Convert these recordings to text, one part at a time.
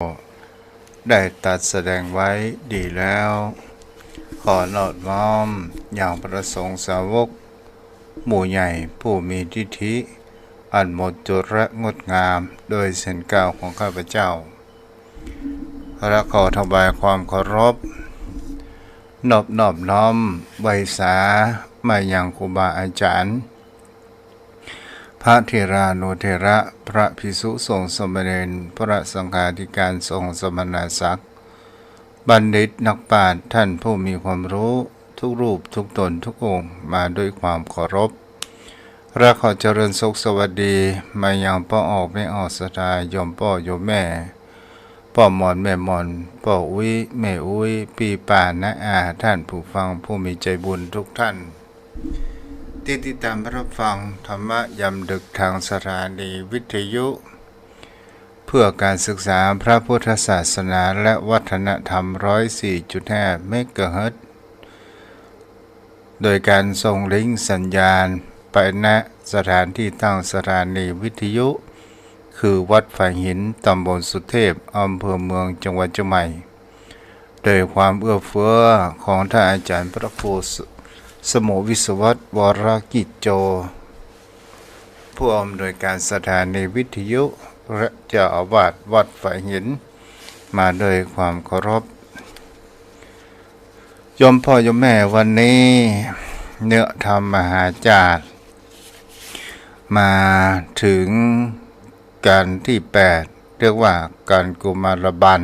ได้ตัดแสดงไว้ดีแล้ว ขอนอบน้อมอย่างประสงค์สาวกหมู่ใหญ่ผู้มีทิฏฐิอันหมดจดและงดงามโดยเส้นก้าวของข้าพเจ้าและขอถวายความเคารพนอบน้อมไวสามายังครูบาอาจารย์พระเถรานุเถระพระภิกษุสงฆ์สมณเณรพระสังฆาธิการสงฆ์สมณศักดิ์บัณฑิตนักปราชญ์ท่านผู้มีความรู้ทุกรูปทุกตนทุกองค์มาด้วยความเคารพและขอเจริญสุขสวัสดีมายังพ่อออกแม่ออกสถายยมพ่อโยมแม่พ่อหมอนแม่หมอนพ่ออุ้ยแม่อุ้ยพี่ป่าน้าอาท่านผู้ฟังผู้มีใจบุญทุกท่านที่ติดตามรับฟังธรรมะยามดึกทางสถานีวิทยุเพื่อการศึกษาพระพุทธศาสนาและวัฒนธรรม 104.5 เมกะเฮิรตซ์โดยการส่งลิงก์สัญญาณไปณสถานที่ตั้งสถานีวิทยุคือวัดฝายหินตำบลสุเทพอำเภอเมืองจังหวัดเชียงใหม่โดยความเอื้อเฟื้อของท่านอาจารย์พระครูสมุวิศวัตรวรกิจโจผู้อำนวยการสถานีวิทยุและเจ้าอาวาสวัดฝายหินมาโดยความเคารพโยมพ่อโยมแม่วันนี้เนื้อธรรมมหาจารย์มาถึงการที่8เรียกว่าการกุมารบัน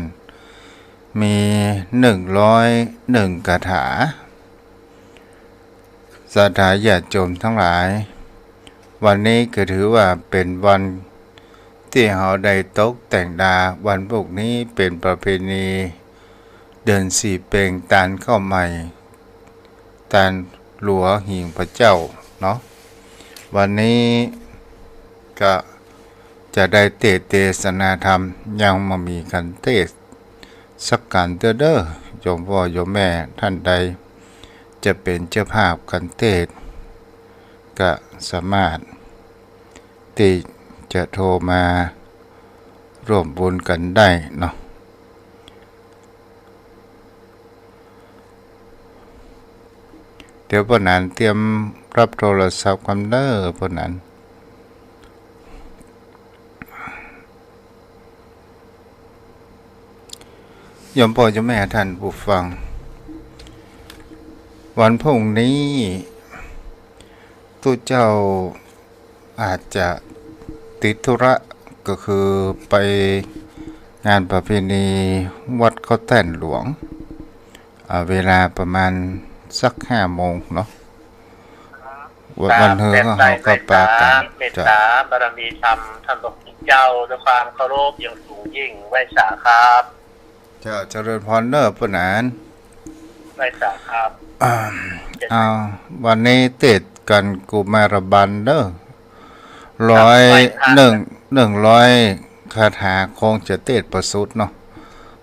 มี101คาถาสาธาญาติโยมทั้งหลายวันนี้ก็ถือว่าเป็นวันที่เราได้ตกแต่งดาวันพวกนี้เป็นประเพณีเดือนสี่เปงตานเข้าใหม่ตานหลัวหิ่งพระเจ้าเนาะวันนี้ก็จะได้เทศนาธรรมยังมามีกันเทศสักการเด้อโยมพ่อโยมแม่ท่านใดจะเป็นเจ้าภาพกันเทศก็สามารถที่จะโทรมาร่วมบุญกันได้เนาะเดี๋ยวพวกนั้นเตรียมรับโทรศัพท์กันเด้อพวกนั้นโยมพ่อโยมแม่ท่านผู้ฟังวันพรุ่งนี้ตู้เจ้าอาจจะติดธุระก็คือไปงานประเพณีวัดเขาแท่นหลวงเวลาประมาณสัก5 โมงเนาะวันเฮอเขาก็ปากันเมตตาบารมีธรรมท่านพระพุทธเจ้าด้วยความเคารพอย่างสูงยิ่งไหว้สาครับเจ้าเจริญพรเนอปนานไหว้สาครับวันนี้ติดกันกุมารบันเด้อ100คาถาคงจะเตดประสุดเนาะ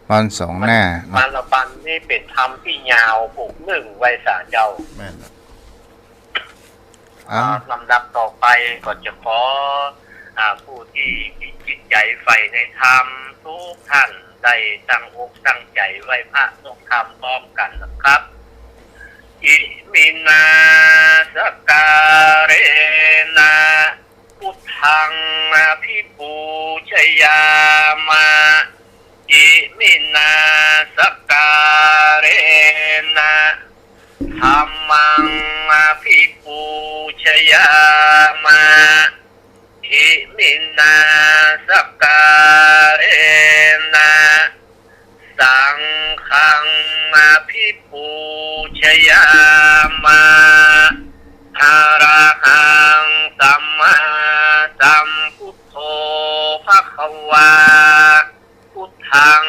วัน2 หน้ากุมารบันนี่เป็นธรรมที่ยาวผูก1ไหว้สาเจ้าแม่นลำดับต่อไปก็จะขอผู้ที่มีจิตใจใฝ่ในธรรมทุกท่านได้ตั้งอกตั้งใจไหว้พระทรงธรรมพร้อมกันนะครับอิมินาสการะนะพุทธังอภิปูชยามะอิมินาสการะนะธัมมังอภิปูชยามะอิมินาสการะนะสังฆังอภิปูชยามะอะระหังสัมมาสัมพุทโธภควาพุทธัง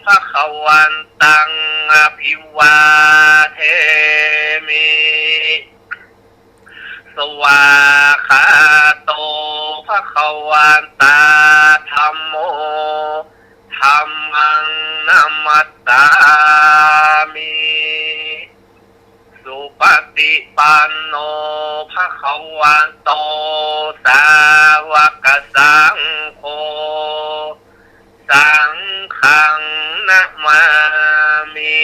ภควันตังอภิวาเทมิสวาคาโตภวันตาธัมโมธัมมังนัมมัสสามิสุปฏิปันโนภวันโตสาวกสังโฆสังฆั มามิ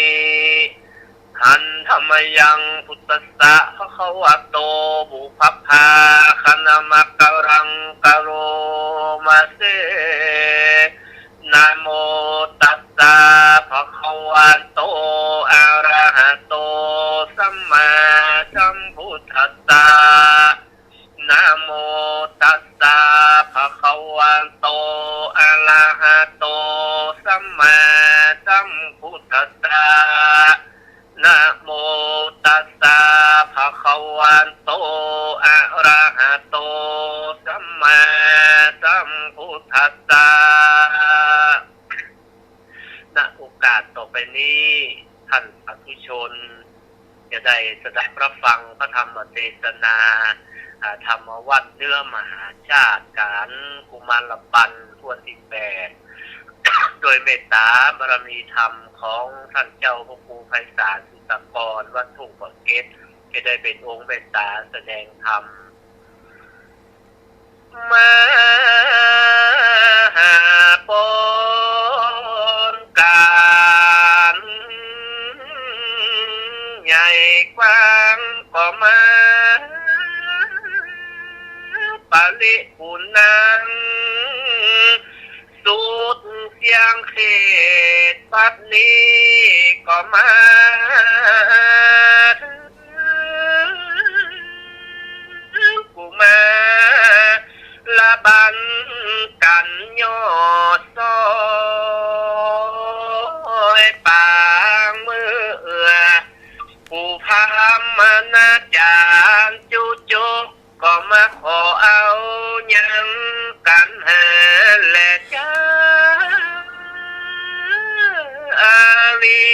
หันธรรมยังพุทธัสสะภะคะวะโตบุพพาคณมักกะรังกะโรมาเสนะโมตัสสะภะคะวะโตอะระหะโตสัมมาสัมพุทธัสสะนะโมตัสสะภะคะวะโตอะระหะโตสัมมาสัมพุทธัสสะนะโมตัสสะภะคะวะโตอะระหะโตสัมมาสัมพุทธัสสะณโอกาสต่อไปนี้ท่านสาธุชนจะได้สดับรับฟังพระธรรมเทศนาธรรมวัดเนื้อมหาชาติการกุมารปันทวนที่8 โดยเมตตาบารมีธรรมของท่านเจ้าพระครูไพศาลสุตกรวัดทุ่งปะเก็ดจะได้เป็นองค์เมตตาแสดงธรรมมหาปนการใหญ่กว้างก็มาปาลิปุนังสุดเสียงเขตปัดนี้ก็มากูมาละบันกันยอดซอยปางมือผู้พามนาจารย์จุจุก็มาขอเอายังกันหาและจ้าอาลี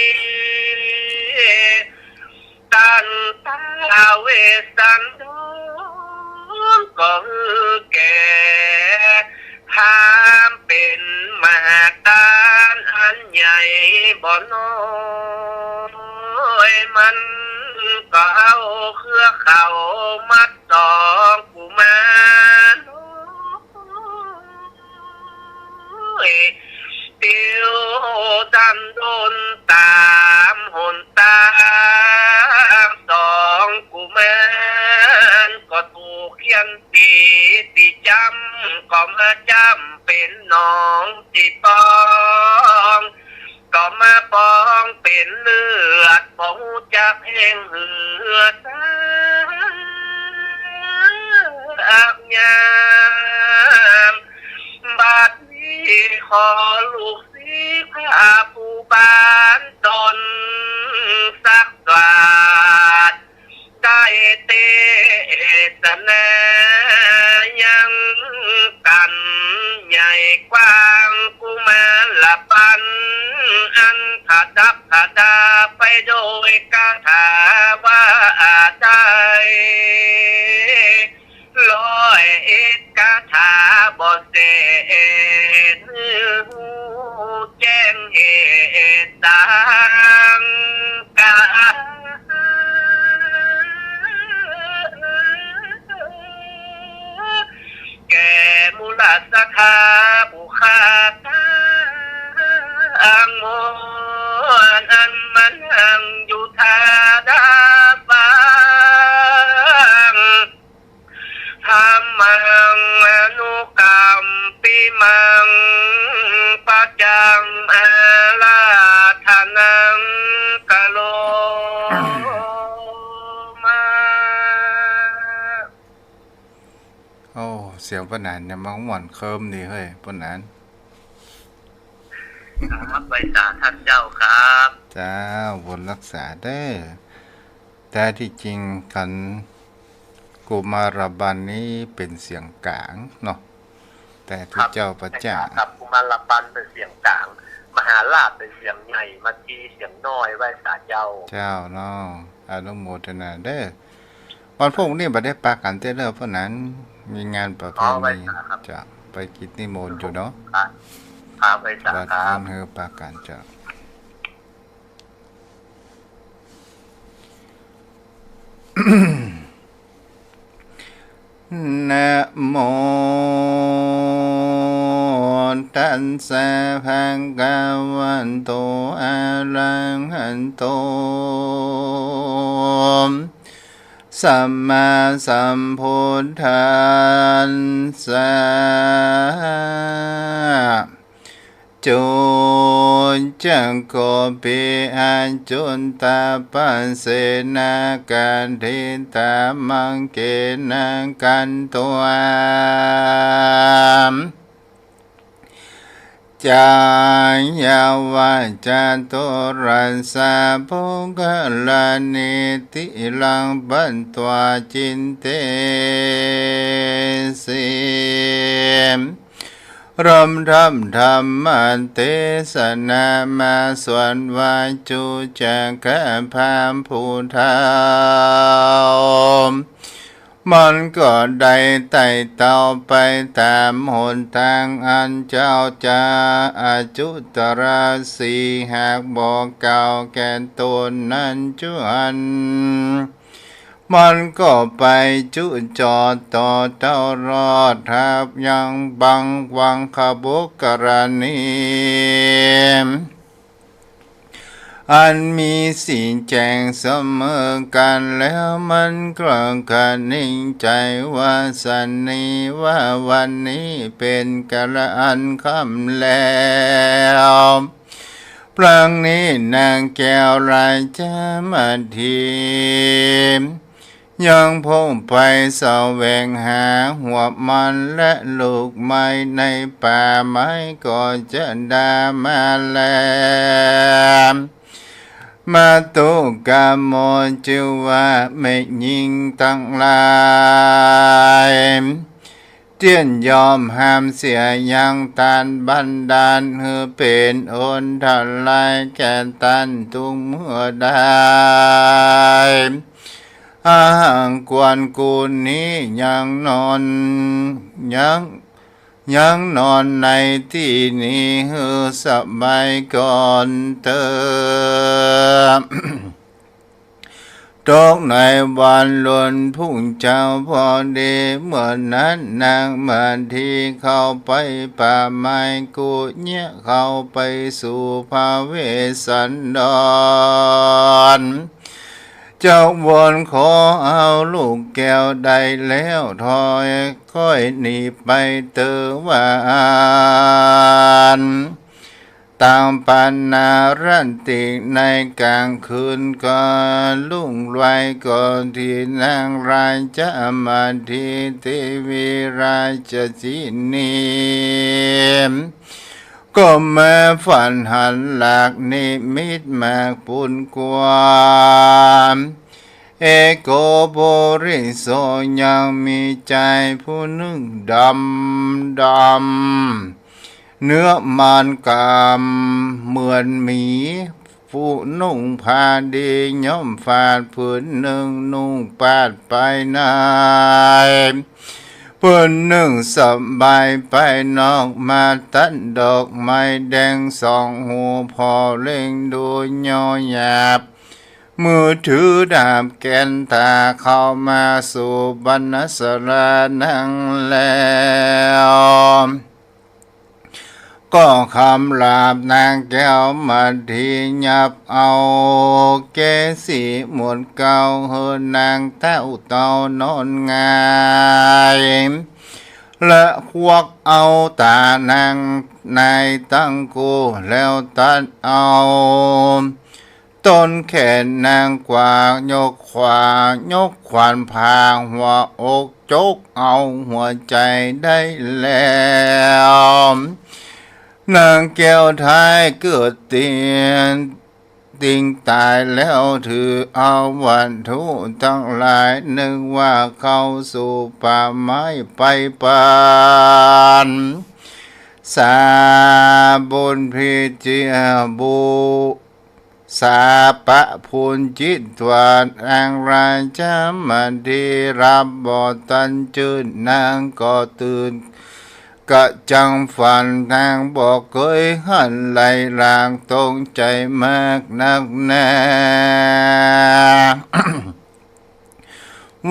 ตันตาเวสันโดก็คือแก่พามเป็นมหาการอันใหญ่บ่น้อยมันก็เอาเครือเขามัดสองกุมารติวดันโดนตามหนตามสองกุมารก็ถูกเขียนตีจำก็มาจำเป็นน้องที่ปองก็มาปองเป็นเลือดบ่ฮู้จักแห้งเหือดอาบยามบัดนี้ขอลูกศิษย์พระผู้บานตนสักบาทได้เทศนายังกันใหญ่กว้างกุมารปันอันผดับผดาไปโดยคาถาว่าใดร้อยเอ็ดคาถาบ่เสนแจ้งเหตุต่างกาแก่มูลสถาผู้ขาตอังมนอันมันหังอยู่ทาดาฟังธรรมังอนุกรรมปิมังปัจจังอาลาธนังกะโลมา โอ้เสียงปนานเนี่ยมันหว่อนเคิมดีเฮ้ยปนาน ครับไว้สาท่านเจ้าครับ เจ้าบนรักษาได้อแต่ที่จริงกันกุมารบันนี้เป็นเสียงกลางเนาะแต่ทุกเจ้าประจ่า ครับกุมารปันเป็นเสียงกลางมหาลาภเป็นเสียงใหญ่มัจจีเสียงน้อยไว้สาเจ้า เจ้าเนาะอนุโมทนาเด้อวันพวกนี้บ่ได้ปากันเต้เด้อเพราะนั้นมีงานประเพณีจะไปกิจนิมนต์อยู่เนาะ พาไว้สา วัด ครั นั้ บ นเฮอปากันเจ้า นะโม ตัสสะภะคะวันโตอะระหันโตสัมมาสัมพุทธัสสะจุนจังโกปิอัญจุนตาปัสเสนากันทิตามังเกนังกันตัวจายาวาจาตุรัสสะภุกลานิติลังบันตวาจินเตสิรมธรรมธรรมันเตสนามาสวนวาจุจักขพามผู้เท่ามันก็ได้ไต่เต่าไปตามหนทางอันเจ้าจะอาจุตราสีหากบอกเก่าแก่ตนนั้นจวนมันก็ไปจุจอดต่อเต้ารอดทับยังบังวังขบุกรณีอันมีสิ่งแจ้งเสมอกันแล้วมันกลางกันนิ่งใจว่าสันนิว่าวันนี้เป็นกะละอันค่ำแล้วปรางนี้นางแก้วรายจะมาทียังพงไปแสวงหาหัวมันและลูกไม้ในป่าไม้ก็จะได้มาแล้วมาตุกามโมจิวะไม่ยิงตั้งลายเตียนยอมห้ามเสียยังตันบันดาลเฮือเป็นโอนทลายแก่ตันตุงเมื่อได้อาหังกวนกูนี้ยังนอนในที่นี้เฮือสบายก่อนเติมตกในวันล้นพุ่งเจ้าพอดีเมื่อนั้นนางมาทีเข้าไปป่าไม้กูเนี่ยเข้าไปสู่ภาเวสันดรเจ้าวนขอเอาลูกแก้วได้แล้วถอยค่อยหนีไปเตอวานตามปันนารันติในกลางคืนก็ลุ่งไว้ก่อนที่นางรายจะมาทีเทวีราชจินีก็มาฝันหันหลากนิมิตมากปุนกวามเอโกโบริโสยังมีใจผู้นึงดำเนื้อมันกามเหมือนหมีผู้นุ่งผ้าดีย่อมฟาดผืนหนึ่งนุ่งปาดไปนายผืนหนึ่งสบายไปนอกมาตัดดอกไม้แดงสองหูพอเล่งดูย่อหยาบมือถือดาบแกนตาเข้ามาสู่บรรณสรานังแล้วก็คำลาบนางแก้วมาทียับเอาเกสีหมดเก่าเฮือนางเต้าเต่านอนงายและควักเอาตานางนายตั้งกูแล้วตัดเอาต้นแขนนางกวางยกขวานพาหัวอกจกเอาหัวใจได้แล้วนางแก้วท้ายเกิดติงตายแล้วถือเอาวันทุทั้งหลายนึกว่าเข้าสู่ป่าไม้ไปปานสาบุญพิจิบูสาปะพูนจิตวานอังราชมันดีรับบตันจืดนางก็ตื่นกะจังฝันทางบอกเคยหันไหลลางตรงใจมากนักแน่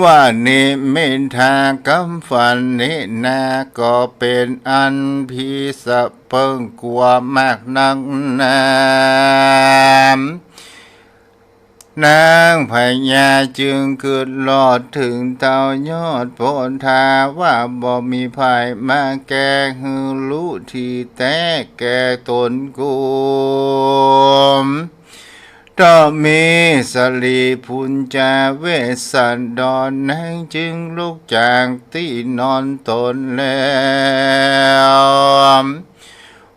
ว่านิมิตทากำฝันนี้นาก็เป็นอันพิสะเปิงกลัวมากนักนานางพญาจึงเกิดหลอดถึงเต่ายอดโพนทาว่าบ่มีภัยมาแก่หือรู้ที่แต่แก่ตนกุมต้องมีสลีพุญจาเวสสันดรนางจึงลุกจากที่นอนตนแล้ว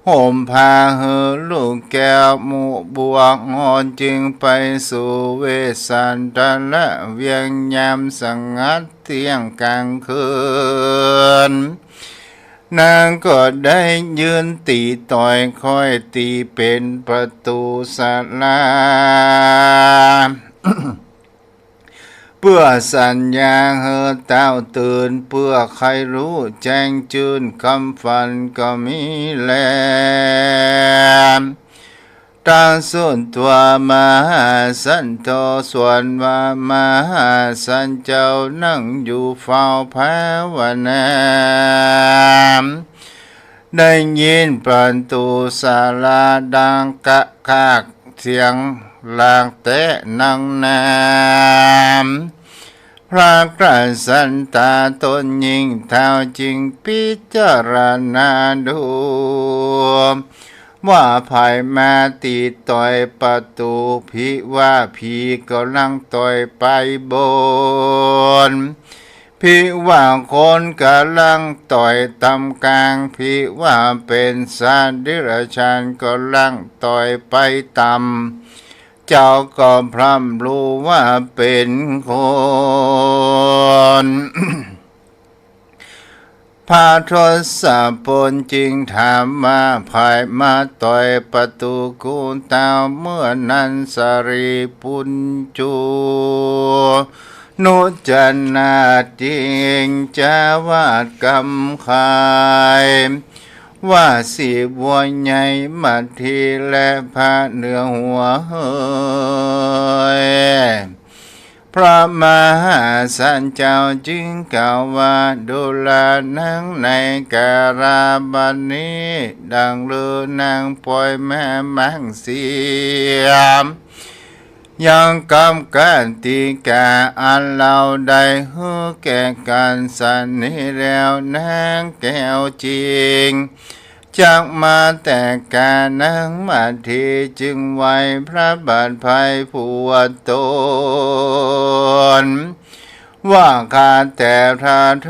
ห่มผ้าเหอลูกแก้วหมู่บวกงอนจึงไปสู่เวสสันดรและเวียงยามสังงัดเที่ยงกลางคืนนางก็ได้ยืนตีต่อยคอยตีเป็นประตูศาลา เพื่อสัญญาเฮอเต้าตื่นเพื่อใครรู้แจ้งจืนคำฝันก็มีแลตาส่วนตัวมหาสันโตส่วนว่ามหาสันเจ้านั่งอยู่เฝ้าภาวนาได้ยินประตูศาลาดังกะคากเสียงลางเตะนังน้ำพระกระสันตาตนยิ่งเท่าจริงพิจารณาดูว่าภายมาตีต่อยประตูพิว่าผีกำลังต่อยไปบนพิว่าคนกำลังต่อยตำกลางพิว่าเป็นสัตว์ดิรัจฉานกำลังต่อยไปต่ำเจ้าก็พร่ำรู้ว่าเป็นคน พระทศพลจึงถามมาภายมาต่อยประตูกูเต้าเมื่อนั้นสรีปุญจูนุจันนาจิงจาวาดกำคายว่าสีบัวใหญ่มาทีและพระเหนือหัวเฮยพระมหาสันเจ้าจึงกล่าวว่าดูแลนางในการาบันนี้ดังลือนางปล่อยแม่มังเสียมยังกำกันติกาอันเราได้ฮือแก่การสันนี้แล้วนางแก้วจริงจากมาแต่การนางมาทีจึงไว้พระบาทภัยผัวตนว่าข้าแต่พระท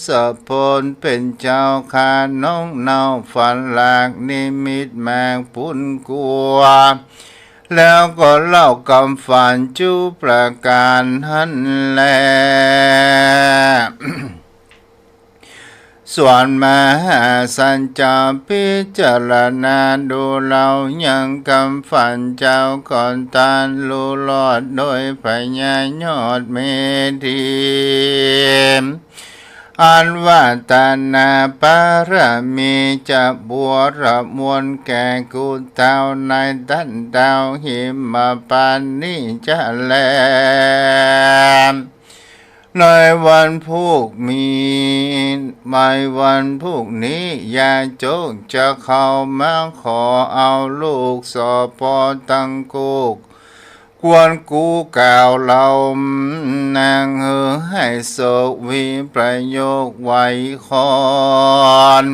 ศพลเป็นเจ้าข้าน้องเนาฝันหลากนิมิตแมงปุนกัวแล้วก็เล่ากำฝันจุประการหันแล ส่วนมหาสัญจาพิจารณาดูเรายังกำฝันเจ้าก่อนตานรู้รอดโดยพญายอดเมธีอันว่าตานาปารมีจะบัวระมวลแก่กูเต้าในดันดาวหิมปานนี้จะแลในวันพุกมีไม่วันพุกนี้ยาโจกจะเข้ามาขอเอาลูกสอปอตังกุกกวนกูกล่าวเรานางเฮอให้โศกวิประโยคไว้คอน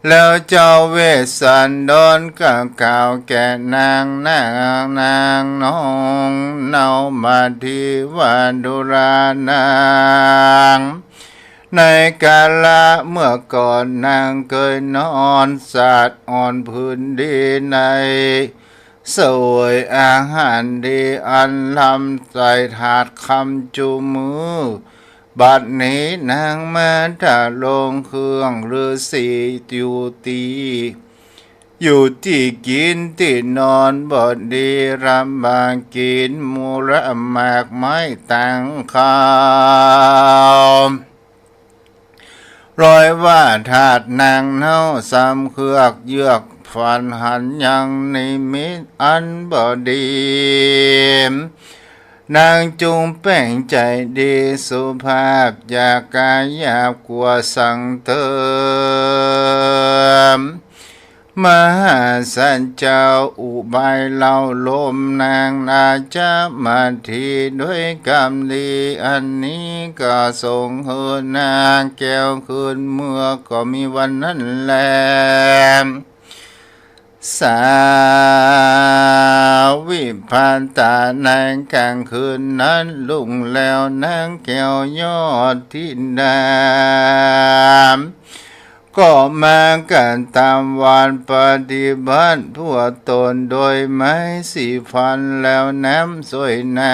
แล้วเจ้าเวสสันดรก็กล่าวแก่นางน้องเนามาทีวันดุรานางในกาลเมื่อก่อนนางเคยนอนสาดอ่อนพื้นดินในสวยอาหารดีอันลำใส่ถาดคำจูมือบัดนี้นางมาถาลงเครื่องฤาษีอยู่ที่กินที่นอนบดดีรำบางกินมูระหมากไม้ต่างข้าวรอยว่าถาดนางเน่าซ้ำเครือกเยือกฝันหันยังนิมิตอันบดี นางจุงแป้งใจดีสุภาพอยากกายหยาบกลัวสั่งเติมมหาสันเจ้าอุบายเล่าลมนางนาจะมาทีด้วยกรรมดีอันนี้ก็ส่งเฮือนางแก้วคืนเมื่อก็มีวันนั้นแลสาวิพันตานางกลางคืนนั้นลุ่งแล้วนางแก้วยอดที่ดามก็มากันตามวันปฏิบัติพวกตนโดยไม้สีฟันแล้วน้ำสวยนา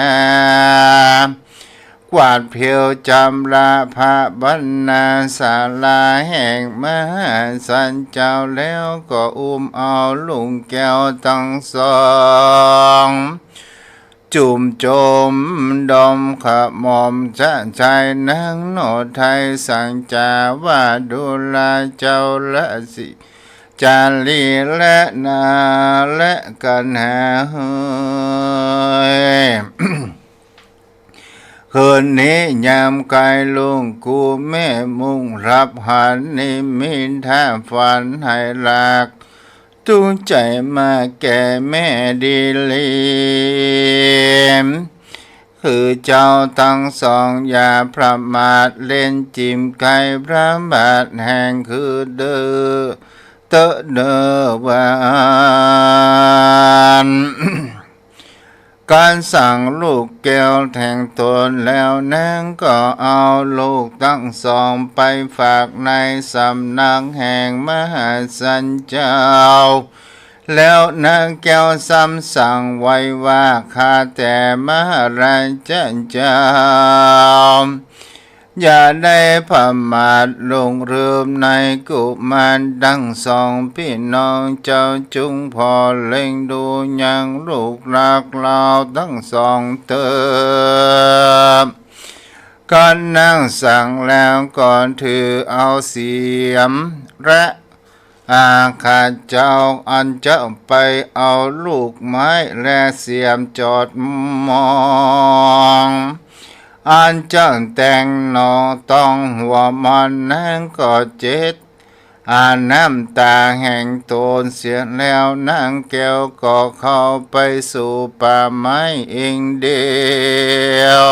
กวาดเพียวจำลาพระบรรณาศาลาแห่งมหาสันเจ้าแล้วก็อุ้มเอาลุงแก้วทั้งสองจุ่มโจมดมขมอมจะใจนางโนไทยสั่งจาว่าดูแลเจ้าและสิจารีและนาและกันหาเฮย คืนนี้ยามกายลุงกูแม่มุ่งรับหันนิมิตท่าฝันให้หลักตู้ใจมาแก่แม่ดีลีมคือเจ้าทั้งสองอย่าประมาทเล่นจิ้มไก่พระบาทแห่งคือเด้อเตอเด้อวานการสั่งลูกแก้วแทงตนแล้วนางก็เอาลูกทั้งสองไปฝากในสำนักแห่งมหาสันเจ้าแล้วนางแก้วซ้ำสั่งไว้ว่าข้าแต่มหาราชเจ้าอย่าได้ประมาทลงลืมในกุมารดังสองพี่น้องเจ้าจุงพอเล็งดูยังลูกรักเราทั้งสองเติมก่อนนั่งสั่งแล้วก่อนถือเอาเสียมและข้าเจ้าอันจะไปเอาลูกไม้และเสียมจอดมองอันจังแต่งนอต้องหัวมันนั่งก็เจ็ดน้ำตาแห่งตนเสียแล้วนางแก้วก็เข้าไปสู่ป่าไม้เองเดียว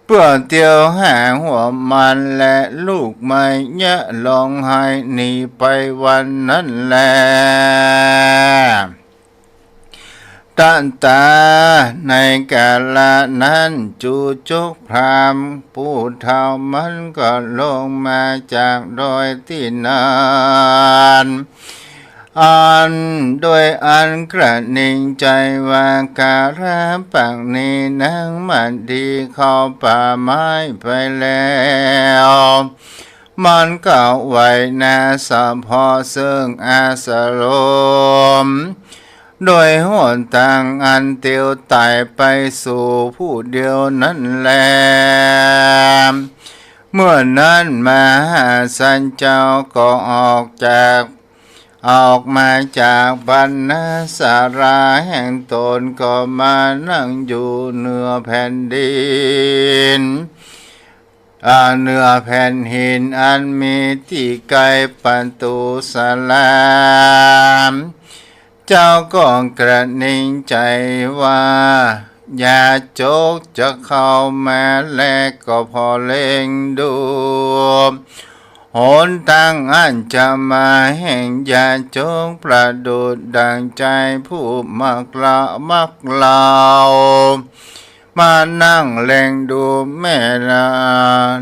เพื่อเตียวหาหัวมันและลูกไม่เยอะลองให้หนีไปวันนั้นแลตันตาในกาลนั้นจูจุกพรามผู้เท่ามันก็ลงมาจากดอยที่นานโดยอันกระนิ่งใจว่าการะปังนี้นางมันดีเข้าป่าไม้ไปแล้วมันก็ไว้นาสะพอซึ่งอาสรมโดยหนทางอันเตียวไต่ไปสู่ผู้เดียวนั้นแลเมื่อนั้นมหาสันเจ้าก็ออกมาจากบรรณาศาลาแห่งตนก็มานั่งอยู่เหนือแผ่นดินเหนือแผ่นหินอันมีที่ไกลประตูสลามเจ้าก็กระนิ่งใจว่าอย่าโจกจะเข้ามาแลกก็พอเล็งดูหนทางอันจะมาแห่งอย่าโจกประดุดดังใจผู้มักเล่ามานั่งเล็งดูแม่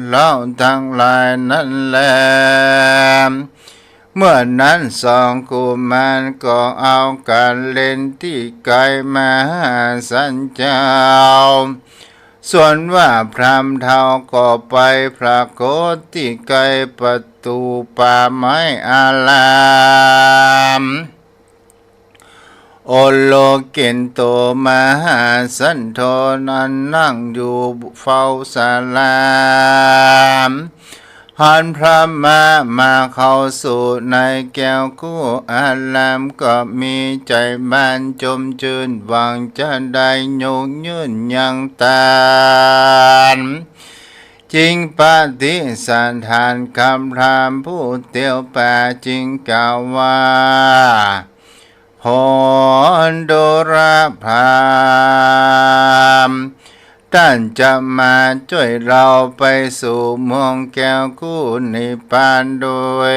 เล่าทั้งหลายนั่นแหละเมื่อนั้นสองกุมารก็เอาการเล่นที่ไกลมาหาสันเจ้าส่วนว่าพรามเทาก็ไปปรากฏที่ไกลประตูป่าไม้อารามโอโลเกนโตมหาสันโธนั้นนั่งอยู่เฝ้าศาลา หันพระมาเข้าสู่ในแก้วกู้อารามก็มีใจบ้านจมจืนหวังจะได้โยงยืนยังตานจริงปฏิสันทานคำพรามผู้เตียวป่าจริงกล่าวว่าพรโดราพรามท่านจะมาช่วยเราไปสู่เมืองแก้วคู่นิพพานโดย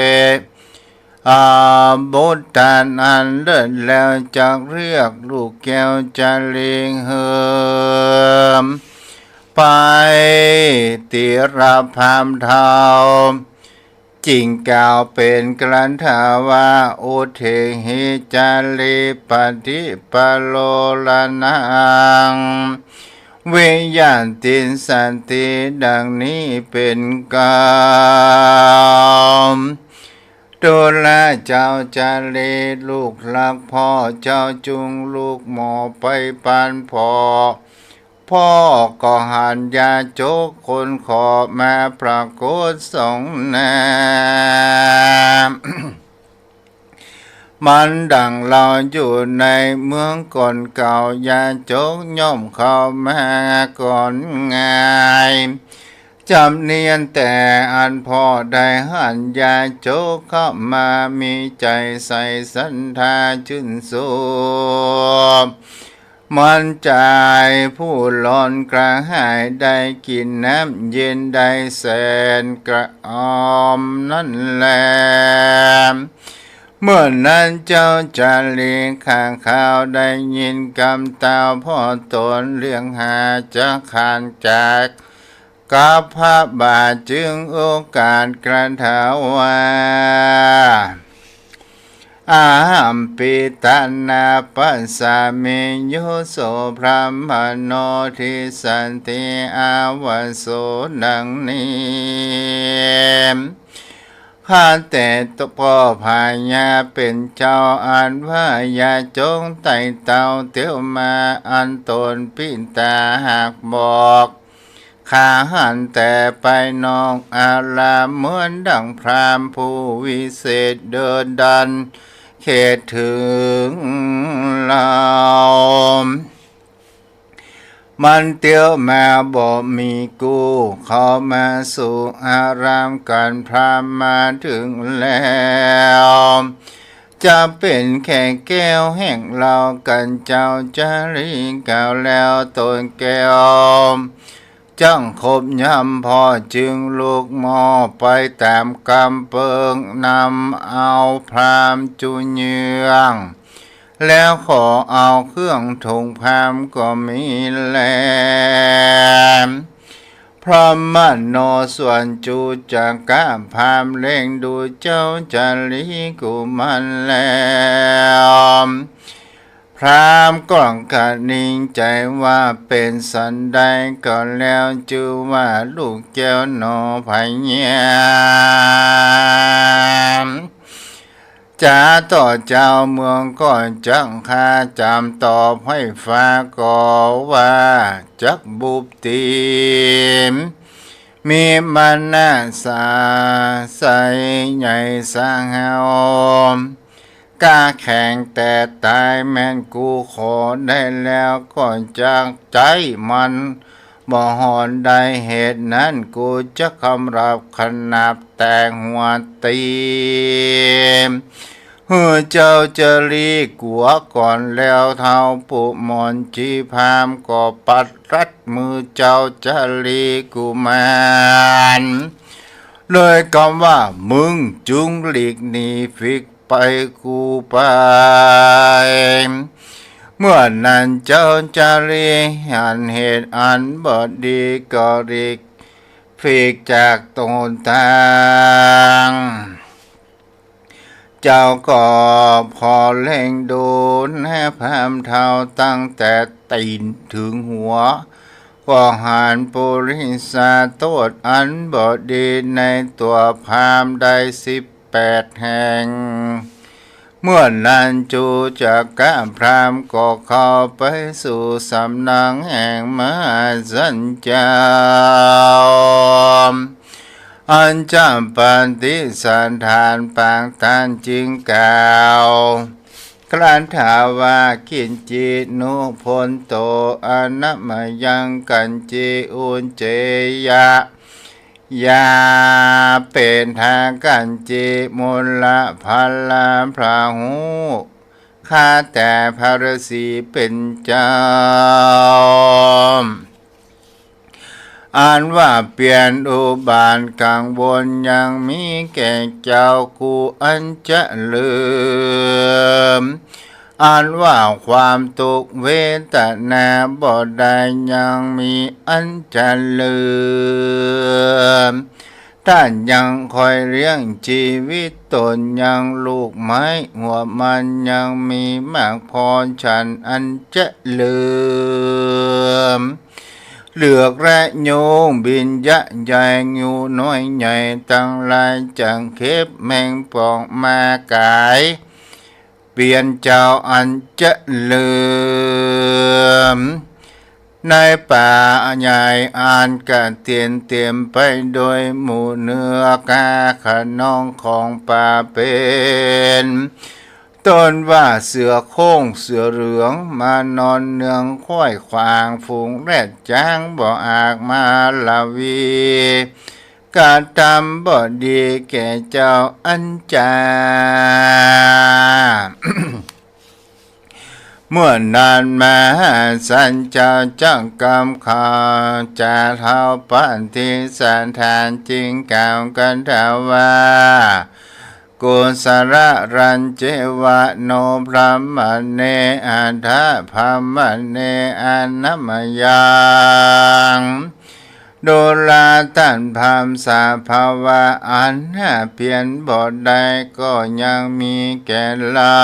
บุตรทานอันเลิศแล้วจะเรียกลูกแก้วจะเลียงเหิมไปติระพามเทาจริงกล่าวเป็นกลันทาวาอุเทหิจาริปฏิปโลลานังเวญาตินสันติดังนี้เป็นกามดูแลเจ้าจารีลูกหลักพ่อเจ้าจุงลูกหมอไปปานพ่อก็หันยาโจกคนขอมาปรากฏสองนามมันดังเราอยู่ในเมืองก่อนเก่ายาโจกย่อมเข้ามาก่อนง่ายจำเนียนแต่อันพ่อได้หันยาโจกเข้ามามีใจใส่ศรัทธาชื่นสูบมันใจผู้หลอนกระหายได้กินน้ำเย็นได้แสนกระออมนั่นแหละเมื่อนั้นเจ้าจะเลี้ยงข้างข้าวได้ยินคำตาพ่อตนเลี้ยงหาจะขานจากกับพระบาทจึงโอกาสกระถาว่าอาหัมปิตานาปัสสามิโยโสพระมโนทิสันติอาวโสดังนี้ข้าแต่ตัวพ่อพายาเป็นเจ้าอันว่ายาจงไต่เต่าเตียวมาอันตนปิตาหากบอกข้าหันแต่ไปนอกอาลาเหมือนดังพรามผู้วิเศษเดินดันเขตถึงเรามันเตียวมาบอกมีกูเข้ามาสู่อารามกันพรามมาถึงแล้วจะเป็นแค่แก้วแห่งเรากันเจ้าจะรีกล่าวแล้วตนแก้วจังคบยำพอจึงลูกหมอไปตามกำเปิงนำเอาพรามจุเยืองแล้วขอเอาเครื่องถุงพรามก็มีแลมพระมโนส่วนจูจักกะพรามเล่งดูเจ้าจารีกุมันแล้วพรามกล่องกะนิ่งใจว่าเป็นสันใดก็แล้วจือว่าลูกแก้วโนพญามจะต่อเจ้าเมืองก่อนจังข้าจำตอบให้ฟ้าก็ว่าจักบุบตีมมีมันน่าสาใสใหญ่สร้างเฮากล้าแข่งแต่ตายแม่นกูขอได้แล้วก่อนจากใจมันบ่หอนได้เหตุนั้นกูจะคำรับขนาบแต่งหัวตีเจ้าจะรีกัวก่อนแล้วเท้าปุมอนจีพามก็ปัดรัดมือเจ้าจะรีกุมารเลยคำว่ามึงจุงหลีกหนีฟิกไปกูไปเมื่อนั้นเจ้าจะรีหันเหตุอันบอดีก็รีกฟิกจากตนทางเจ้าก็พอเล่งดูให้พามเท้าตั้งแต่ตีนถึงหัวก็หานปุริสาโตดอันบอดีในตัวพามได้18 แห่งเมื่อนั้นจูจักกะพรามก็เข้าไปสู่สำนักแห่งมหาสัญจาร อันจำปฏิสันทานปางทานจึงกล่าวกลันถาว่ากินจินุพนโตอนัมยังกันจิอุนเจยะยาเป็นทางกันจิมุลละพัลลาพระหูข้าแต่พระฤาษีเป็นเจ้าอ่านว่าเปลี่ยนอุบานกังวลยังมีแก่เจ้ากูอันจะลืมอ่านว่าความทุกเวทนาบ่ได้ยังมีอันจะลืมท่านยังคอยเลี้ยงชีวิตตนยังลูกไม้หัวมันยังมีมากพอฉันอันจะลืมเลือกและโยงบินยะใหญ่งูน้อยใหญ่ตั้งลายจังเข็บแมงปองมากายเปลี่ยนเจ้าอันจะลืมในป่าใหญ่อ่านกะเตียมไปโดยหมู่เนื้อกาขนองของป่าเป็นต้นว่าเสือโค้งเสือเหลืองมานอนเนืองค่อยขวางฝูงแรดจ้างบ่อากมาลาวีการทำบ่ดีแก่เจ้าอันจา เมื่อนานมาสันเจ้าจังกำขาจะเท้าปันที่สันทานจริงกล่าวกันเถาว่ากุสระรันเจวะโนพระมเนอัฏฐพระมเนอนัมยังโดลาตันพามสาภาวะอันเพียนบ่ได้ก็ยังมีแก่เรา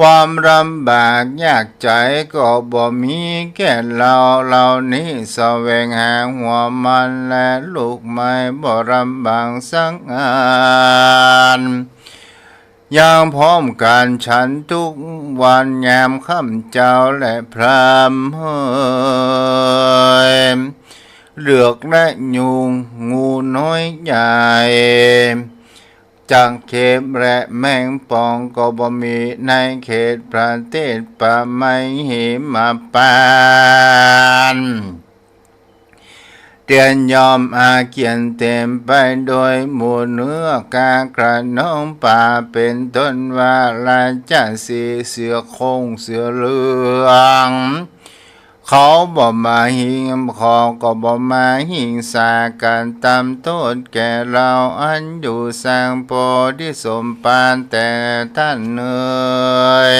ความลำบากยากใจก็บ่มีแก่เรานี้แสวงหาหัวมันและลูกไม้บ่ลำบากสังงานยังพร้อมกันฉันทุกวันยามค่ำเจ้าและพรามเฮยเลือกและยุงงูน้อยใหญ่จังเข็บและแมงปองก็บ่มีในเขตประเทศป่าไม้หิมปานเตียนยอมอาเกียนเต็มไปโดยหมู่เนื้อกากระน้องป่าเป็นต้นว่าราชสีเสือโคงเสือเหลืองเขาบ่มาหิงขอก็บ่มาหิงสากันตามโทษแก่เราอันอยู่สร้างโพธิสมปานแต่ท่านเอ่ย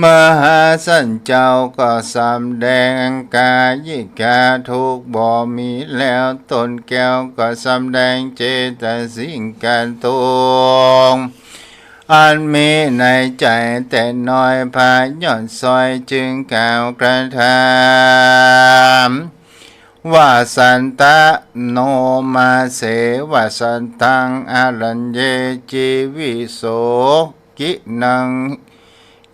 มหาสันเจ้าก็สำแดงกายิกาทุกบ่มีแล้วตนแก้วก็สำแดงเจตสิกกันทุกอันมีในใจแต่น้อยพาย่อนซอยจึงกล่าวกระทำว่าสันตะโนมาเสวะสันตังอารัญเยจีวิโสกินัง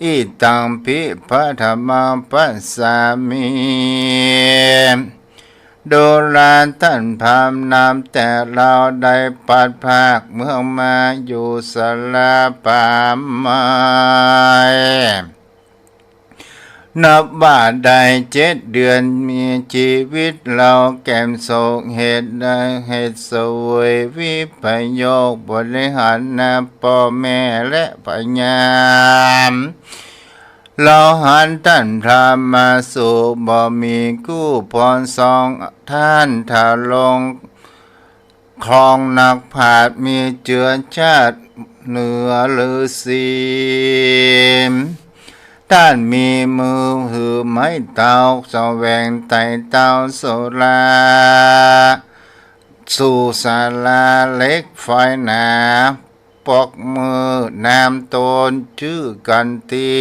อิตังปิปะธรรมังปัสสามิโดราท่านพามนำแต่เราได้ปัดภาคเมืองมาอยู่สลาป่าไม้นับว่าได้7 เดือนมีชีวิตเราแก้มโศกเหตุใดเหตุสวยวิปโยคบริหารนาพ่อแม่และปัญญาเราหันท่านพระมาสู่บ่มีกู้พรสองท่านถาลงครองนักผาดมีเจือชาติเหนือฤาษีท่านมีมือหือไม้เต้าแสวงไต่เต้าโสลาสู่ศาลาเล็กไฟหนาปอกมือนามตนชื่อกันตี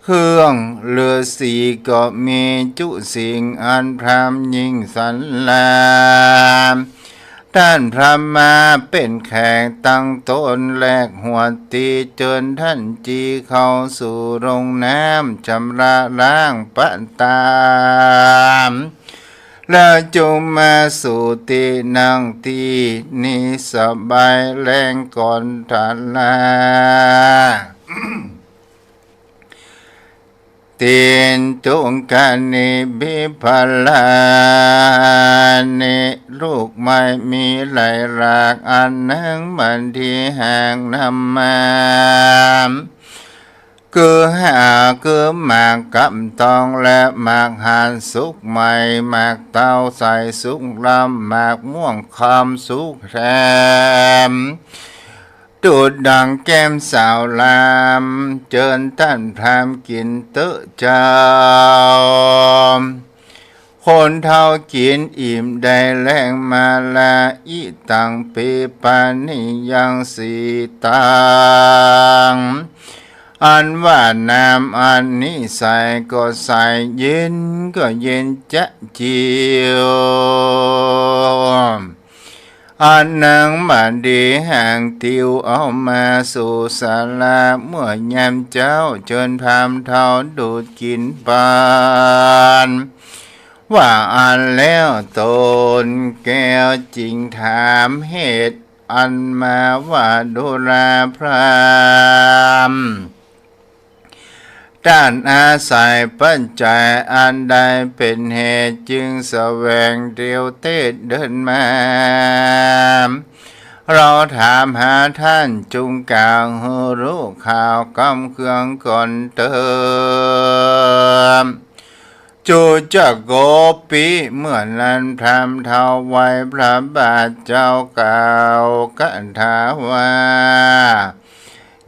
เครื่องเลือสีก็มีจุสิ่งอันพรามยิ่งสันลาท่านพระมาเป็นแขกตั้งตนแลกหัวตีจนท่านจีเข้าสู่โรงน้ำชำระล้างปะตาม แล้วจงมาสู่ตีนั่งตีนี้สบายแรงก่อนทันลาตีนตุงกันนิบิพลานิลูกไม่มีไหลรากอันหนึ่งมันที่ห่างนำมาคือหาคือหมากกับตองและหมากหานสุกใหม่หมากเต้าใส่สุกลำหมากม่วงคำสุกแรมดูดดังแก้มสาวลามเจิญท่านพรามกินเตอะเจ้าคนเท่ากินอิ่มได้แรงมาลาอีตังเปปานิยังสีตังอันว่าน้ำอันนี้ใส่ก็ใส่เย็นก็เย็นจะเจียวอันนางบัดดีห่างติวเอามาสู่ศาลาเมื่อยามเจ้าเชิญพามเท่าดูดกินปานว่าอันแล้วตนแก้วจริงถามเหตุอันมาว่าดุราพรามด้านอาศัยปัญจัยอันใดเป็นเหตุจึงแสวงเดียวเตดเดินมาเราถามหาท่านจุงกล่าวให้รู้ข่าวกำเครื่องก่อนเติมจูจักโกปีเมื่อนั้นพรามเท่าไว้พระบาทเจ้าเก่ากันถาว่า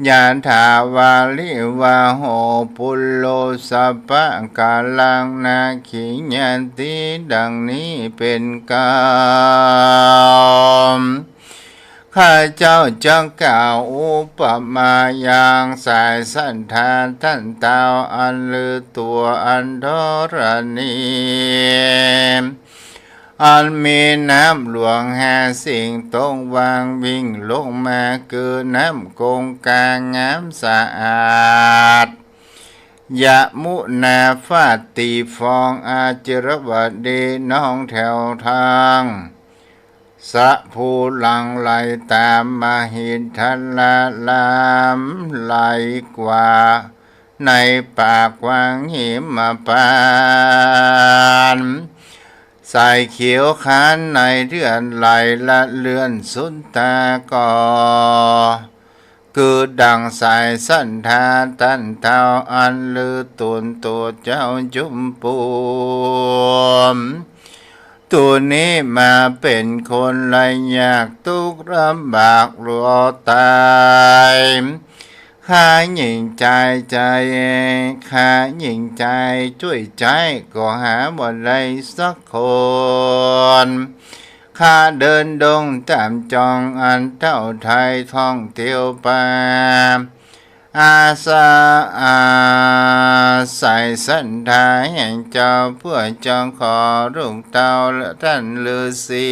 ญาณถาวาลิวาโหปุลโลสัพพะกาลังนาขิญาติดังนี้เป็นกามข้าเจ้าจังกล่าวอุปมาอย่างสายสันธานท่านเต้าอันลือตัวอันทรณีอันมีน้ำหลวงแห่สิ่งต้องวางวิ่งลงมาคือน้ำคงกางามสะอาดยะมุนาฟาติฟองอาจรวดีน้องแถวทางสะภูลังไหลตามมาหินทันละลามไหลกว่าในปากวางหิมปานสายเขียวขานในเดือนไหลละเลื่อนสุนตากอคือดังสายสันธาตันเท้าอันลือตุนตัวเจ้าจุมปูมตัวนี้มาเป็นคนไรยากทุกข์ลำบากรอตายข้าหญิงใจข้าหญิงใจช่วยใจก็หาบ่ได้สักคนข้าเดินดงตามจองอันเท่าไทยท่องเที่ยวไปอาสาใส่สันทาแห่งเจ้าเพื่อจองขอรุ่งเต้าและท่านฤาษี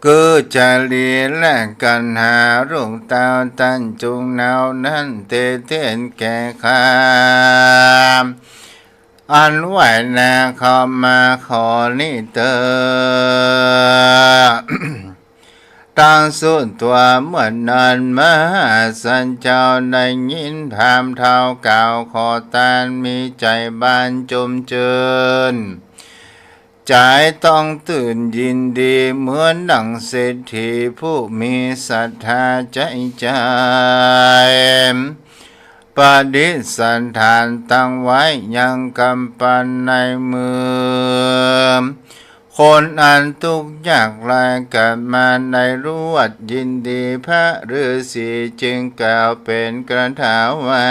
คือจะเลียแลกกันหารุ่งเต้าท่านจุงนาวนั้นเต้นแก่ข้าอันไหวนาเข้ามาขอนิเตอตั้งสุนตัวเหมือนนันมหาสันเจ้าได้ยินพามเท้าเก่าขอตานมีใจบานจมเจิญใจต้องตื่นยินดีเหมือนดังเศรษฐีผู้มีศรัทธาใจปฏิสันทานตั้งไว้ยังกำปันในมือคนอันทุกข์ยากลายเกิดมาในรู้วัดยินดีพระฤาษีจึงกล่าวเป็นกระถาว่า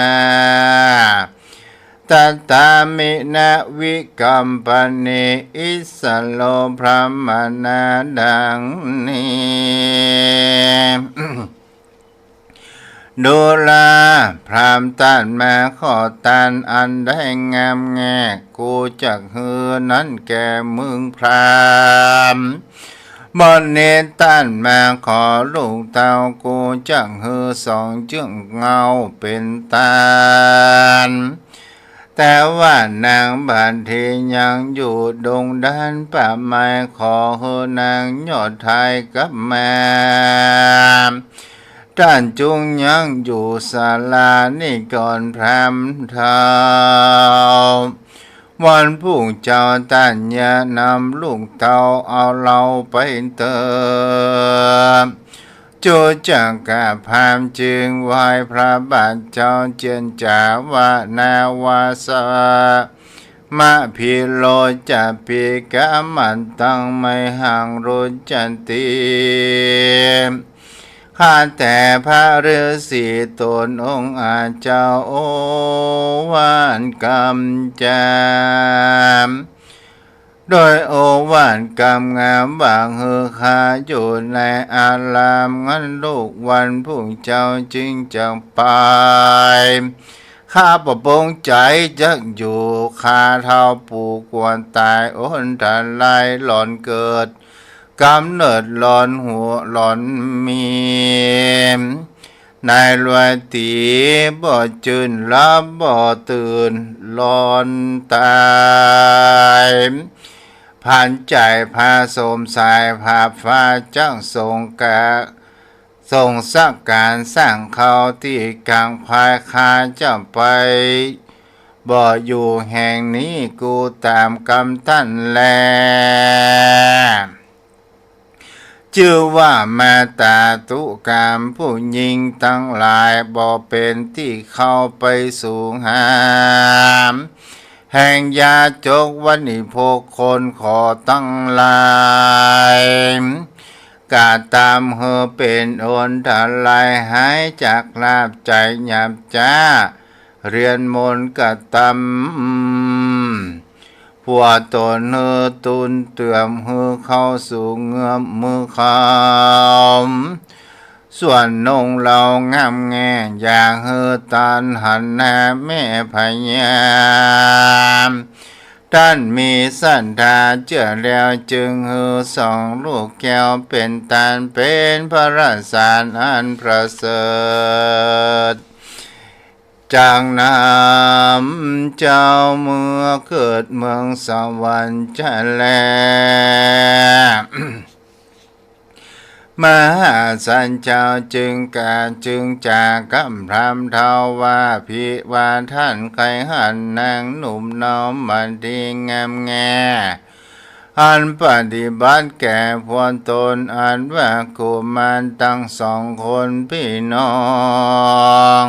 ตัตตามินาวิกัมปนิอิสโลพระมนาดังนี้ดูลาพรามต้านมาขอตานอันได้งามแง่กูจักฮือนั้นแก่มึงพรามบนเนต้านมาขอลูกเต้ากูจักฮือสองจึงเงาเป็นตาน แต่ว่านางบานเทยังอยู่ดงด้านป่าไม้ขอเฮอนางยอดไทยกับแม่ท่านจงยังอยู่ศาลานี่ก่อนพรำเทาวันพุ่งเจ้าตัญญานำลูกเต่าเอาเราไปเติมจูจักกะพามจึงไหว้พระบาทเจ้าเจียนจาวานาวาสมะพิโลจะปีกะมันตังไม่ห่างรุจันติข้าแต่พระฤาษีตนองค์อาเจ้าโอวานกรรมจามโดยโอวานกรรมงามบางเฮอคาอยู่ในอารามงั้นลูกวันพุ่งเจ้าจึงจะไปข้าประปงใจจะอยู่ข้าเท่าปู่กวนตายโอนทันไลหลอนเกิดกำเนิดหลอนหัวหลอนมีนายรวยตีบ่จืนรับบ่ตื่นหลอนตายผ่านใจพาสมสายภาพฟ้าจ้างทรงกะทรงสักการสร้างเขาที่กลางภายคาจะไปบ่อยู่แห่งนี้กูตามกำท่านแลชื่อว่ามาตาตุกามผู้หญิงทั้งหลายบ่เป็นที่เข้าไปสู่หามแห่งยาจกวันนิพกคนขอตั้งหลายกาตามเฮอเป็นโอนทลายหายจากลาบใจหยาบจ้าเรียนมนต์กะตำผัวตนเฮอตุนเตื่อมเฮอเข้าสู่เงือมมือคำส่วนนงเรางามแงอย่างเฮอตานหันหน้าแม่พยามท่านมีสันธาเจือแล้วจึงเฮอสองลูกแก้วเป็นตานเป็นพระราชาอันประเสริฐจางน้ำเจ้าเมื่อเกิดเมืองสวรรค์จะแลมหาสันเจ้าจึงกาจึงจากกำพรำเทาว่าพิว่าท่านใครหันนางหนุ่มน้อมบันดีงามแงอันปฏิบัติแก่พวตนอันว่ากุมารตั้งสองคนพี่น้อง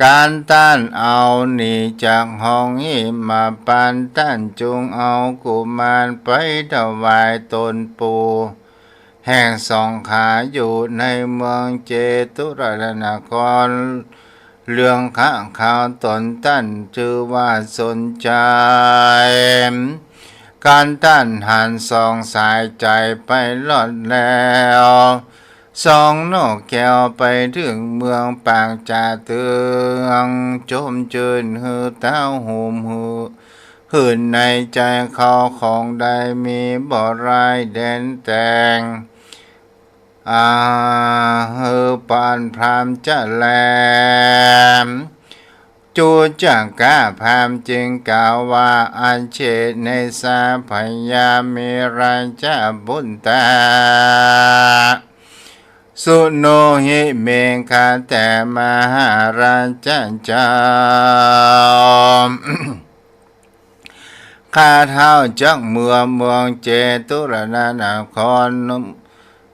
การต้านเอาหนีจากห้องหิมาปานต้านจงเอากุมารไปถวายตนปูแห่งสองขาอยู่ในเมืองเจตุรนครเรื่องข้างข่าวตนต้านชื่อว่าสนใจการต้านหันสองสายใจไปหลอดแล้วสองนกแก้วไปถึงเมืองปางจาเตืองจมจืนหือเต้าหูมหือหื่นในใจเขาของใดมีบ่รายเด่นแต่งหือปานพรามจะแลมจูจักกะพามจึงกล่าวว่าอันเชในสาพยามีราชบุญตาสุโนหิเมฆาแต่มหาราชเจ้าข้าเท้าจักเมืองเจตุรนคร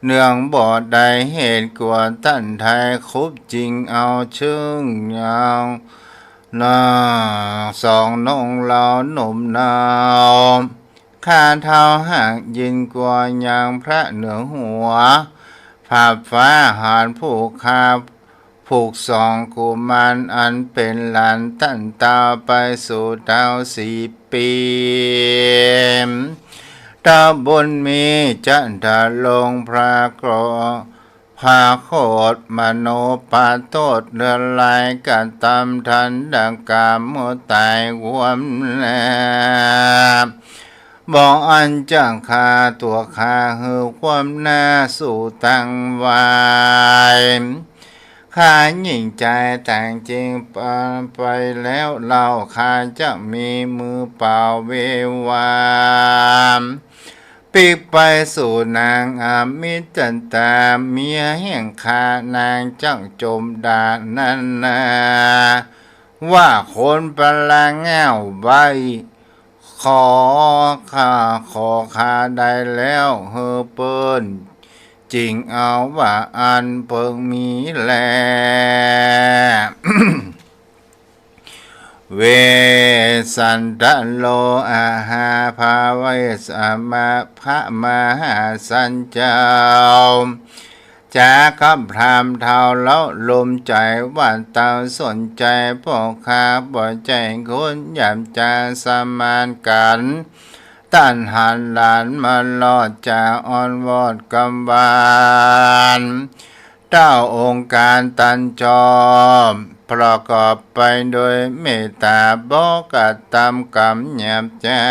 เนื่องบ่ใดเหตุกว่าท่านไทยคุบจริงเอาชึ่งอย่างนาสองนงเราหนุ่มนาวข้าเท้าหากยินกว่าอย่างพระเหนือหัวภาพฟ้าหารผู้คาผูกสองกุมารอันเป็นหลานตั้นตาไปสู่เต้า4 ปีตาบนมีจันทลงพระกรพาโคดมโนปาโตดเดือลายกันตามทันดังกามโมตายวมแลบอกอันจังคาตัวคาหือความหน้าสู่ตั้งไว้ ข้ายิ่งใจแต่งจริงไปแล้วเราข้าจะมีมือเปล่าเววามปีกไปสู่นางอามิจันตาเมียแห่งข้านางจังจมดานันนาว่าคนประลางแง่วใบขอข้าได้แล้วเฮอเปิ้นจริงเอาว่าอันเพิงมีแล เวสันตโลอาหาภาเวสมาพระมหาสันเจ้าจากคำพรามเท่าแล้วลมใจว่าเต่าสนใจพ่อข้าบ่ใจคนยามจาสมานกันต้านหันหลานมาลอดจากอ่อนวอดกำบานเจ้าองค์การตันจอมประกอบไปโดยเมตตาบอกกัดตามกรรมหยาบจ้า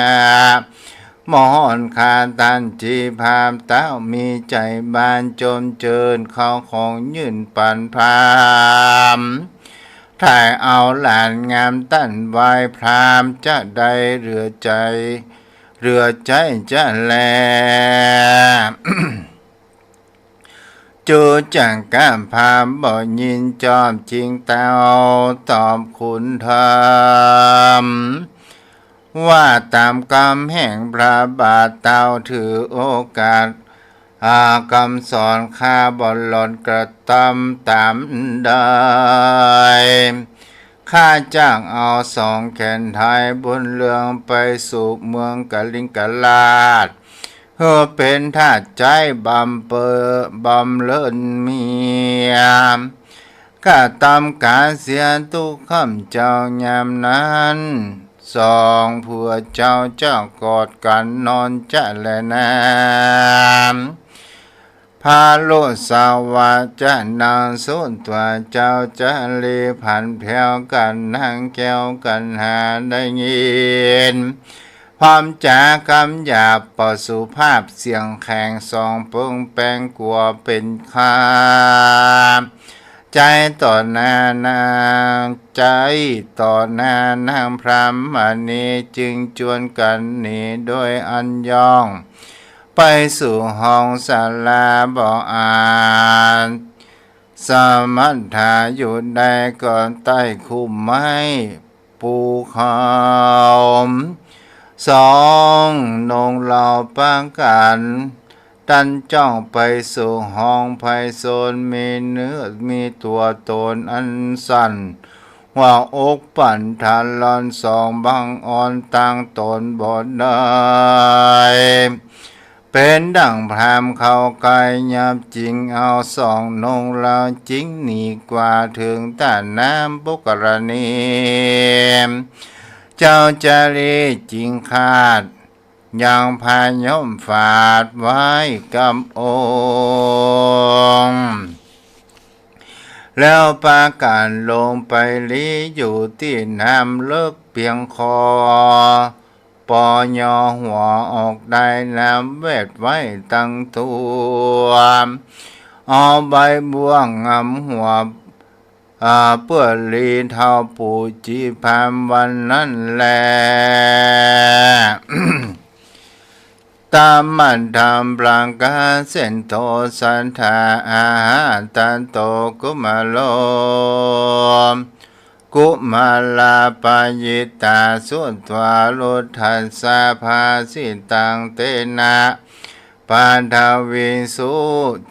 มอนคาตันจีพามเต้ามีใจบานจมเจิญเขาของยื่นปันพามถ่ายเอาหลานงามตั้นไว้พรามจะได้เรือใจจะแล จูจังก้ามพามบ่ยินจอมจริงเต้าตอบคุณธรรมว่าตามกรรมแห่งพระบาทเต้าถือโอกาสคำสอนข้าบ่หล่นกระทำตามได้ข้าจ้างเอาสองแขนไทยบนเรืองไปสู่เมืองกะลิงกะลาดเพื่อเป็นทาสใจบำเลินเมียข้าตำการเสียทุกคำเจ้ายามนั้นสองผัวเจ้ากอดกันนอนจะแลน้ำพาโลสาวาจะนางสุนตัวเจ้าจะเลผันแผ่วกันนางแก้วกันหาได้ยินพร้อมจากคำหยาบปสุภาพเสียงแข็งสองเปิงแปงกลัวเป็นข้าใจต่อหน้านางใจต่อหน้านางพรามณีจึงจวนกันหนีโดยอันยองไปสู่ห้องศาลาบ่อ่านสมัทธาอยู่ได้ก่อนใต้คุ้มไม้ปูเขาสองนงเหล่าปังกันตันจ้องไปสู่ห้องไพโซนมีเนื้อมีตัวตนอันสั่นว่าอกปั่นทันลอนสองบังอ่อนตั้งตนบ่ได้เป็นดังพรามเข้าไกลยับจริงเอาสองนงเราจริงหนีกว่าถึงต้านน้ำปุกรณีเจ้าจารีจริงคาดยังพายมฝาดไว้กำองค์แล้วปาการลงไปลีอยู่ที่น้ำเลิกเพียงคอปอยอหัวออกได้น้ำเวทไว้ตั้งตัวเอาใบบัวงำหัวเปื้อลีเท่าปูจีพามวันนั้นแล ตามมันทำปรางกาเส้นโตสันทาอาหารตันโตกุมาโลกุมาลาปยิตาสุตวาลุทัสสะภาสิตังเตนะปาทวิสุ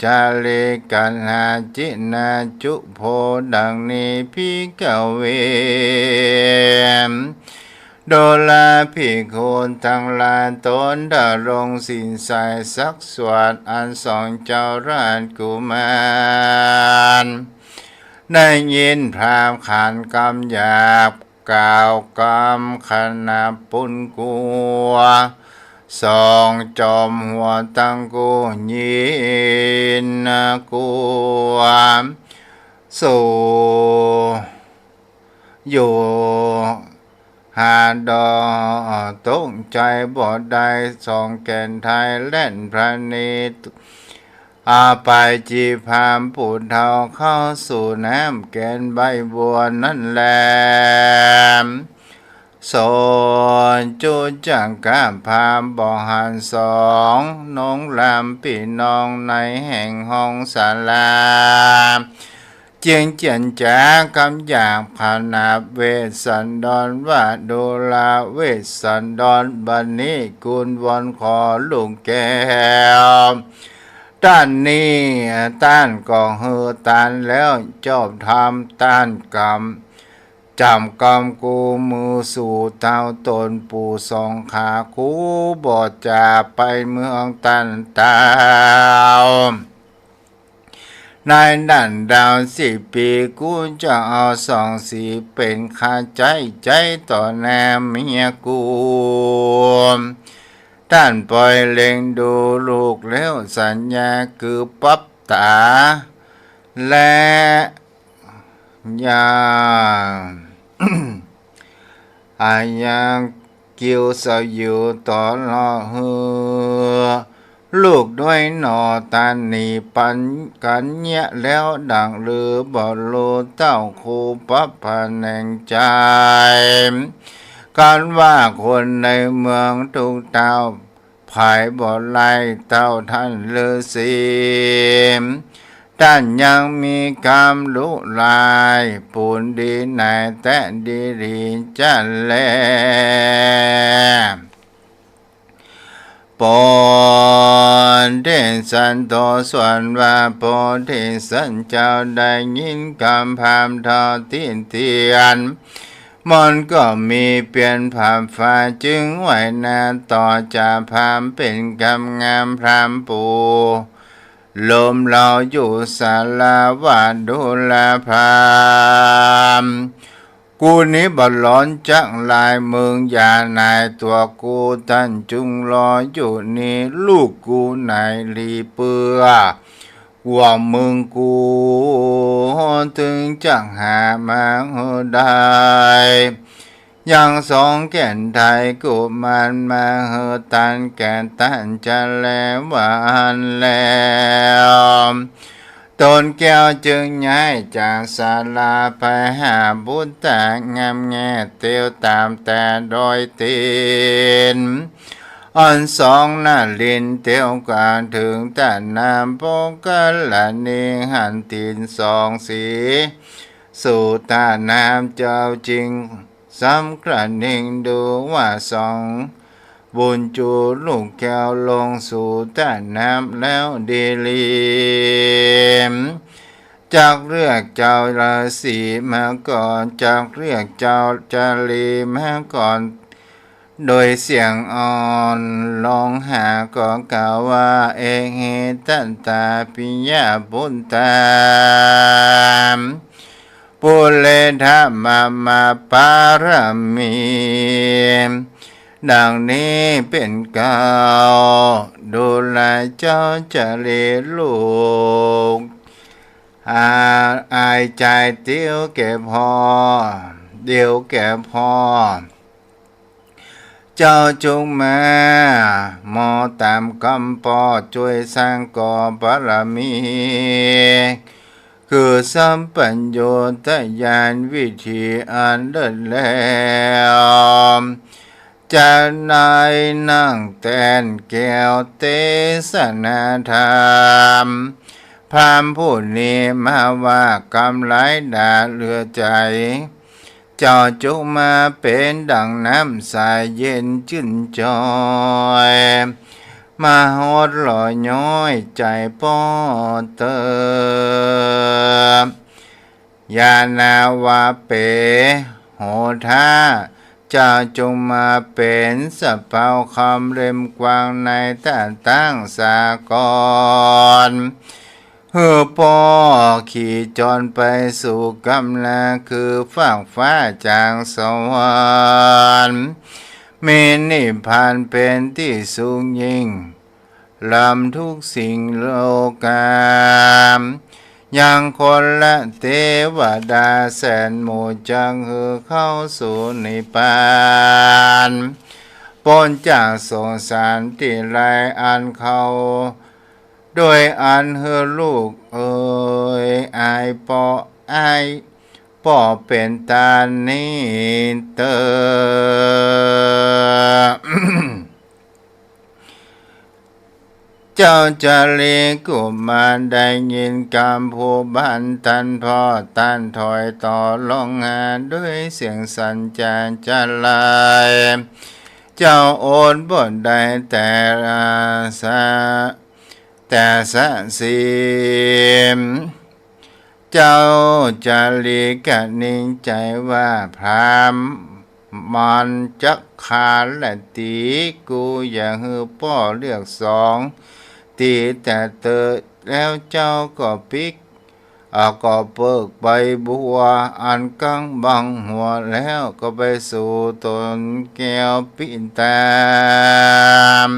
จาริกันหาจินาจุโพดังนี้พิกเวโดลาภิกขุทั้งหลายตนดารงสินใสสักสวดอันสองเจ้าราชกุมารได้ยินพรามขานกำหยาบกล่าวกำขนาปุนกัวสองจอมหัวตั้งกูยินกัวสู่อยู่หาดอตกใจบ่ได้สองแก่นไทยเล่นพระเนตร อาไปจีพามปูดเทาเข้าสู่น้ำแกนใบบัวนั่นแหละสนจูจังกามพามบ่อหันสองน้องลำปีน้องในแห่งห้องศาลาเจียงเจียนจ้ากำอยากผานาเวสสันดรว่าดูลาเวสสันดรบันนี้กุลวนขอลุงแก้วต้านนี้ต้านกองเฮือต้านแล้วจอบทำต้านกรรมจำกรรมกูมือสู่เท้าตนปู่สองขาคูบอดจ่าไปเมืองตันตาวในดันดาว10 ปีกูจะเอา24เป็นค่าใจต่อแนมเมียกูท่านปล่อยเล็งดูลูกแล้วสัญญาคือปับตาและยา อายังเกี่ยวสาวอยู่ต่อรอเฮือลูกด้วยหนอตานีปันกันเนี้ยแล้วดังลือบ่ลูเต้าคูปับพันแห่งใจการว่าคนในเมืองทุกเต้าภายบ่ไล่เต้าท่านฤาษีท่านยังมีกรรมลุลายปูนดีในแต่ดีรีจันแลปอนเทสันโตส่วนว่าปอเทสันเจ้าได้ยินคำพามทอทิ้นเทียนมันก็มีเปลี่ยนผามฟ้าจึงไหวนาต่อจะพามเป็นกำงามพรามปูลมเราอยู่ศาลาวาดูลาพรามกูนี้บลอนจักลายเมืองยานายตัวกูท่านจุงรออยู่นี่ลูกกูนายลีเปือว่ามึงกูถึงจักหามาได้ยังสองแก่นไทยกูมันมาเฮตันแก่นตันจะแล้ววานแล้วตนแก้วจึงย้ายจากศาลาไปหาบุตรงามแง่เตียวตามแต่โดยตีนอันสองน่าลินเตียวกว่าถึงแต่น้ำโปกันละนิหันตินสองสีสู่ตาน้ำเจ้าจริงสำกระนิ่งดูว่าสองบุญจูลูกแก้วลงสู่ใต้น้ำแล้วดีลีมจากเรียกเจ้าราศีมาก่อนจากเรียกเจ้าจารีมาก่อนโดยเสียงอ่อนลองหาก็กล่าวว่าเอเฮตันตาปิยาบุญตามปุเลธามาปารมีดังนี้เป็นเก่าดูแลเจ้าจะเลี้ยลูกอายใจเตี้ยวแก่พอเดียวแก่พอเจ้าจงมาหมอตามกำปอช่วยสร้างก่อบารมีคือสัมปัญโยตญาณวิธีอันเลิศแล้วจะนายนั่งแตนแก้วเตสนาธรรมพามผู้นี้มาว่ากำไรด่าเลือใจเจ้าจุกมาเป็นดังน้ำสายเย็นชื่นจอยมาหดหล่อย้อยใจป้อเตอยานาวาเปโหท่าเจ้าจงมาเป็นสะเปาคำเล่มกวางในต้านตั้งสากรเฮือป้อขี่จรไปสู่กำลาคือฟ้ากฟ้าจางสวรรค์มีนิพพานเป็นที่สูงยิ่งลำทุกสิ่งโลกามยังคนละเทวดาแสนหมู่จังหือเข้าสู่นิพพานปนจากสงสารที่ไรอันเขาโด โดยอันเฮอลูกเอ๋ยอายปออายป่อเป็นตานี้เตอ เจ้าจะเลีกุมารได้ยินคำผู้บันตันพ่อตันถอยต่อลงหาด้วยเสียงสัญจรจะลายเจ้าโอนบนได้แต่สะสีมเจ้าจะลีกะนิ่งใจว่าพรามมันจะขาดและตีกูอย่าฮือป้อเลือกสองตีแต่เตอแล้วเจ้าก็ปิกก็เปิกใบบัวอันกังบังหัวแล้วก็ไปสู่ตนแก้วปิ่นตาม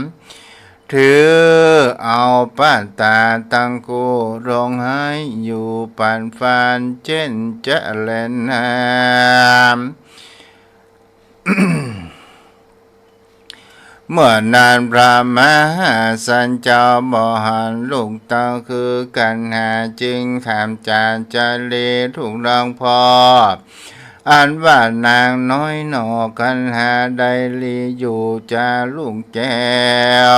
ถือเอาป้านตาตั้งกูร้องไห้อยู่ปานฟานเช่นจะเล่นน้ำ เมื่อนานพระมหาสันเจ้าบ่หันลูกเต้าคือกันหาจึงถามจานจะเลถูกรองพออันว่านางน้อยหนอกันหาได้ลีอยู่จะลุงแก้ว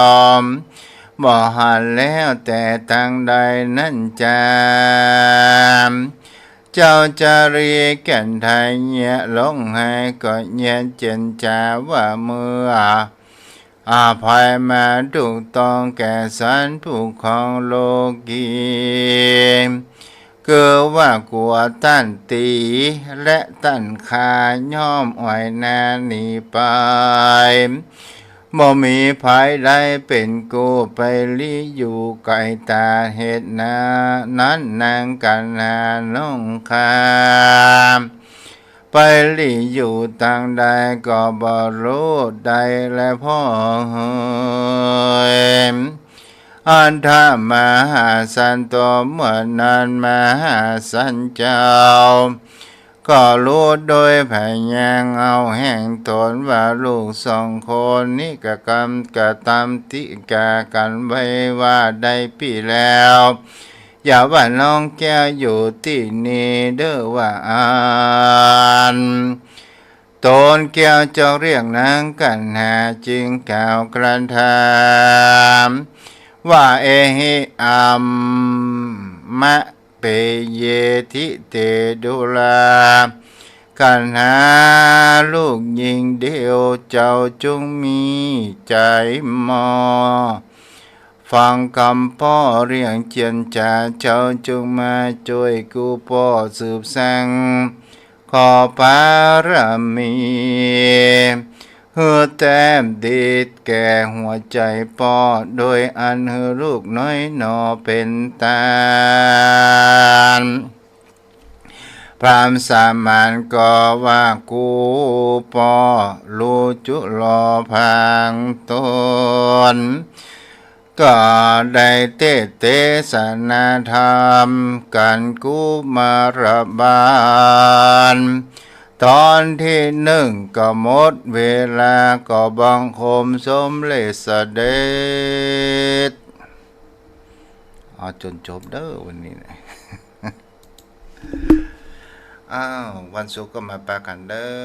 บ่หันแล้วแต่ทางใดนั่นจามเจ้าจะเรียกกันไทยเงียลงให้ก็เงียเจนจาว่าเมื่ออาภัยมาถูกต้องแก่สันผู้ของโลกีคือว่ากัวตั้นตีและตั้นคาย่อมอ่อยนาหนีไปบ่มีภายใดเป็นกูไปลีอยู่ไกลตาเหตุนานั้นนางกันหาน้องคามไปหลีอยู่ต่างใดก็บ่รู้ใดและพ่อเฮยอันธามหาสันตัวเมื่อนั้นมหาสันเจ้าก็รู้โดยพยางเอาแห่งตนว่าลูกสองคนนี้กะกรรมกะตามติกากันไว้ว่าได้ปีแล้วอย่าว่าน้องแก้วอยู่ที่นี่เด้อว่าอันตนแก้วจะเรียกนางกันหาจึงกล่าวกระทำว่าเอหิอัมมะเปเยทิเตดุลากันหาลูกยิงเดียวเจ้าจงมีใจมอฟังคำพ่อเรียงเจียนจ่าเจ้าจงมาช่วยกูพ่อสืบสั่งขอปารมีเฮือแต้มดีดแก่หัวใจพ่อโดยอันเฮือลูกน้อยหนอเป็นตาพรามสามัญก็ว่ากูปอลูจุลอพังตนก็ได้เทศนาธรรมกันกุมารบาลตอนที่หนึ่งก็หมดเวลาก็บังคมสมเลสเด็จเอาจนจบเด้อวันนี้นะ อ้าววันศุกร์ก็มาปากันเด้อ